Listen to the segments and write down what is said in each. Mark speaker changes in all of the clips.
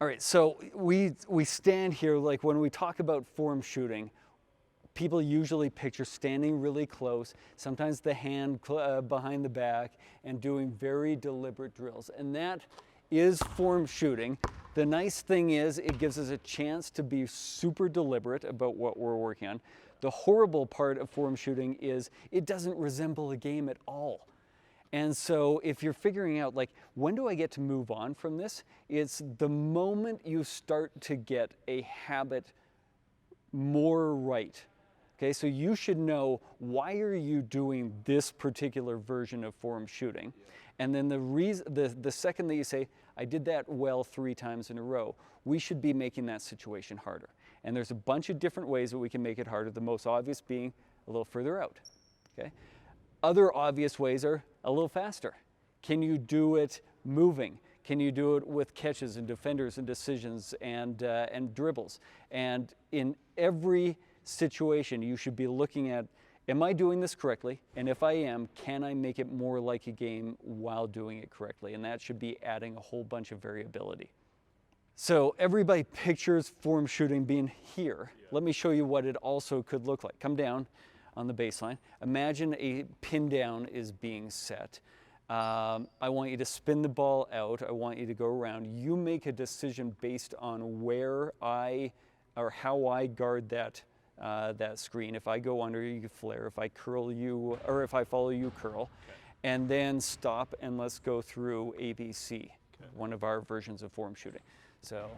Speaker 1: All right, so we stand here, like when we talk about form shooting, people usually picture standing really close, sometimes the hand behind the back, and doing very deliberate drills. And that is form shooting. The nice thing is it gives us a chance to be super deliberate about what we're working on. The horrible part of form shooting is it doesn't resemble a game at all. And so if you're figuring out, like, when do I get to move on from this? It's the moment you start to get a habit more right. Okay, so you should know, why are you doing this particular version of form shooting? And then the second that you say, I did that well 3 times in a row, we should be making that situation harder. And there's a bunch of different ways that we can make it harder, the most obvious being a little further out. Okay? Other obvious ways are a little faster. Can you do it moving? Can you do it with catches and defenders and decisions and dribbles? And in every situation, you should be looking at, am I doing this correctly? And if I am, can I make it more like a game while doing it correctly? And that should be adding a whole bunch of variability. So everybody pictures form shooting being here. Let me show you what it also could look like. Come down on the baseline. Imagine a pin down is being set. I want you to spin the ball out. I want you to go around. You make a decision based on where or how I guard that screen. If I go under, you flare. If I curl, you, or if I follow, you curl. And then stop and let's go through ABC, one of our versions of form shooting. So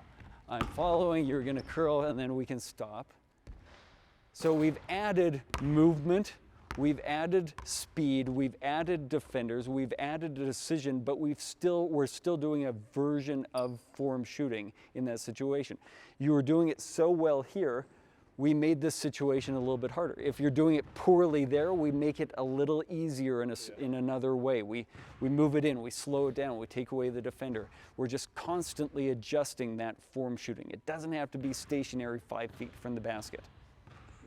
Speaker 1: I'm following, you're going to curl, and then we can stop. So we've added movement, we've added speed, we've added defenders, we've added a decision, but we're still doing a version of form shooting in that situation. You were doing it so well here, we made this situation a little bit harder. If you're doing it poorly there, we make it a little easier in another way. We move it in, we slow it down, we take away the defender. We're just constantly adjusting that form shooting. It doesn't have to be stationary 5 feet from the basket.